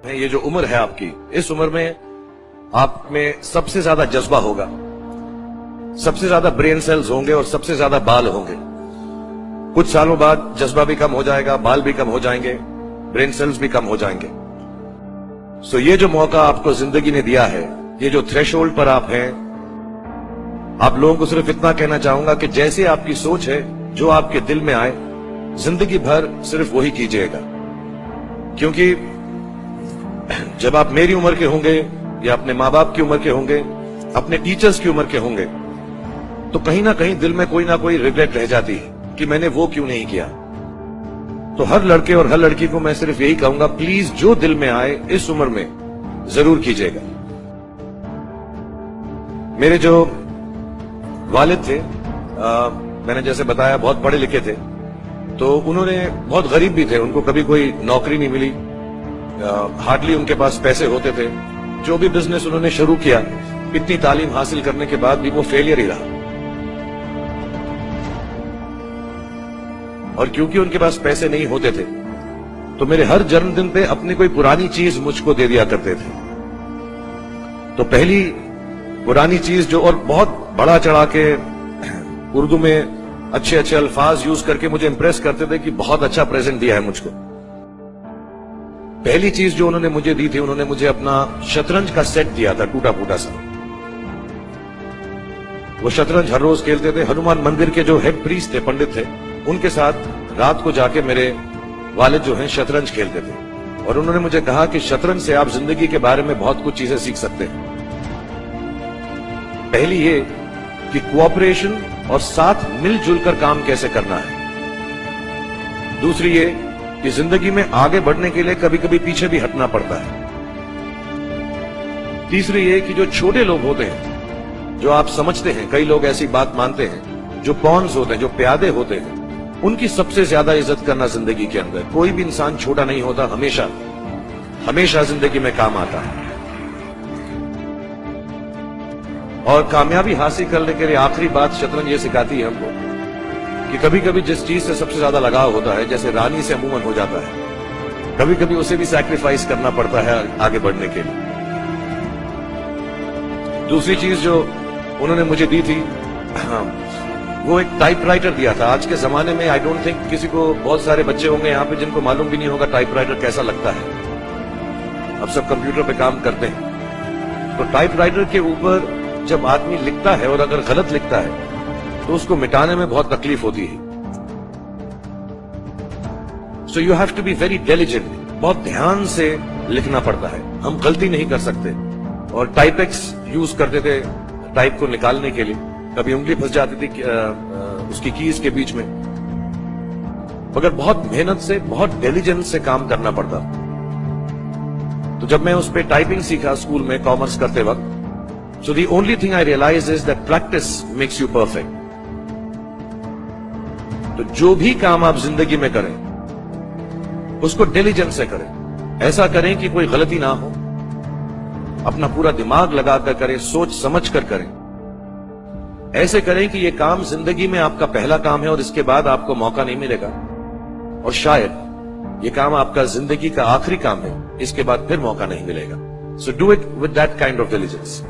ये जो उम्र है आपकी, इस उम्र में आप में सबसे ज्यादा जज्बा होगा, सबसे ज्यादा ब्रेन सेल्स होंगे और सबसे ज्यादा बाल होंगे। कुछ सालों बाद जज्बा भी कम हो जाएगा, बाल भी कम हो जाएंगे, ब्रेन सेल्स भी कम हो जाएंगे। सो ये जो मौका आपको जिंदगी ने दिया है, ये जो थ्रेशोल्ड पर आप हैं, आप लोगों को सिर्फ इतना कहना चाहूंगा कि जैसे आपकी सोच है, जो आपके दिल में आए, जिंदगी भर सिर्फ वही कीजिएगा। क्योंकि जब आप मेरी उम्र के होंगे या अपने माँ बाप की उम्र के होंगे, अपने टीचर्स की उम्र के होंगे, तो कहीं ना कहीं दिल में कोई ना कोई रिग्रेट रह जाती है कि मैंने वो क्यों नहीं किया। तो हर लड़के और हर लड़की को मैं सिर्फ यही कहूंगा, प्लीज जो दिल में आए इस उम्र में जरूर कीजिएगा। मेरे जो वालिद थे, मैंने जैसे बताया बहुत पढ़े लिखे थे, तो उन्होंने बहुत गरीब भी थे, उनको कभी कोई नौकरी नहीं मिली, हार्डली उनके पास पैसे होते थे। जो भी बिजनेस उन्होंने शुरू किया, इतनी तालीम हासिल करने के बाद भी वो फेलियर ही रहा। और क्योंकि उनके पास पैसे नहीं होते थे, तो मेरे हर जन्मदिन पे अपनी कोई पुरानी चीज मुझको दे दिया करते थे। तो पहली पुरानी चीज जो, और बहुत बड़ा चढ़ा के उर्दू में अच्छे अच्छे अल्फाज यूज करके मुझे इंप्रेस करते थे कि बहुत अच्छा प्रेजेंट दिया है मुझको। पहली चीज जो उन्होंने मुझे दी थी, उन्होंने मुझे अपना शतरंज का सेट दिया था, टूटा फूटा सा। वो शतरंज हर रोज खेलते थे। हनुमान मंदिर के जो हेड प्रीस्ट थे, पंडित थे, उनके साथ रात को जाके मेरे वालिद जो हैं शतरंज खेलते थे। और उन्होंने मुझे कहा कि शतरंज से आप जिंदगी के बारे में बहुत कुछ चीजें सीख सकते हैं। पहली ये कि कोऑपरेशन और साथ मिलजुल कर काम कैसे करना है। दूसरी ये कि जिंदगी में आगे बढ़ने के लिए कभी कभी पीछे भी हटना पड़ता है। तीसरी ये कि जो छोटे लोग होते हैं, जो आप समझते हैं, कई लोग ऐसी बात मानते हैं, जो पॉन्स होते हैं, जो प्यादे होते हैं, उनकी सबसे ज्यादा इज्जत करना जिंदगी के अंदर। कोई भी इंसान छोटा नहीं होता, हमेशा हमेशा जिंदगी में काम आता है। और कामयाबी हासिल करने के लिए आखिरी बात शतरंज ये सिखाती है हमको कि कभी कभी जिस चीज से सबसे ज्यादा लगाव होता है, जैसे रानी से अमूमन हो जाता है, कभी कभी उसे भी सैक्रिफाइस करना पड़ता है आगे बढ़ने के लिए। दूसरी चीज जो उन्होंने मुझे दी थी, वो एक टाइपराइटर दिया था। आज के जमाने में आई डोंट थिंक किसी को, बहुत सारे बच्चे होंगे यहाँ पे जिनको मालूम भी नहीं होगा टाइपराइटर कैसा लगता है। अब सब कंप्यूटर पे काम करते हैं। तो टाइपराइटर के ऊपर जब आदमी लिखता है और अगर गलत लिखता है तो उसको मिटाने में बहुत तकलीफ होती है। So you have to be very diligent, बहुत ध्यान से लिखना पड़ता है। हम गलती नहीं कर सकते। और टाइपेक्स यूज करते थे टाइप को निकालने के लिए, कभी उंगली फंस जाती थी उसकी कीज के बीच में, मगर बहुत मेहनत से, बहुत डिलिजेंस से काम करना पड़ता। तो जब मैं उस पर टाइपिंग सीखा स्कूल में कॉमर्स करते वक्त, so the only thing I realize is that practice makes you perfect. तो जो भी काम आप जिंदगी में करें, उसको डिलिजेंस से करें। ऐसा करें कि कोई गलती ना हो, अपना पूरा दिमाग लगाकर करें, सोच समझ कर करें। ऐसे करें कि ये काम जिंदगी में आपका पहला काम है और इसके बाद आपको मौका नहीं मिलेगा, और शायद ये काम आपका जिंदगी का आखिरी काम है, इसके बाद फिर मौका नहीं मिलेगा। So do it with that kind of diligence.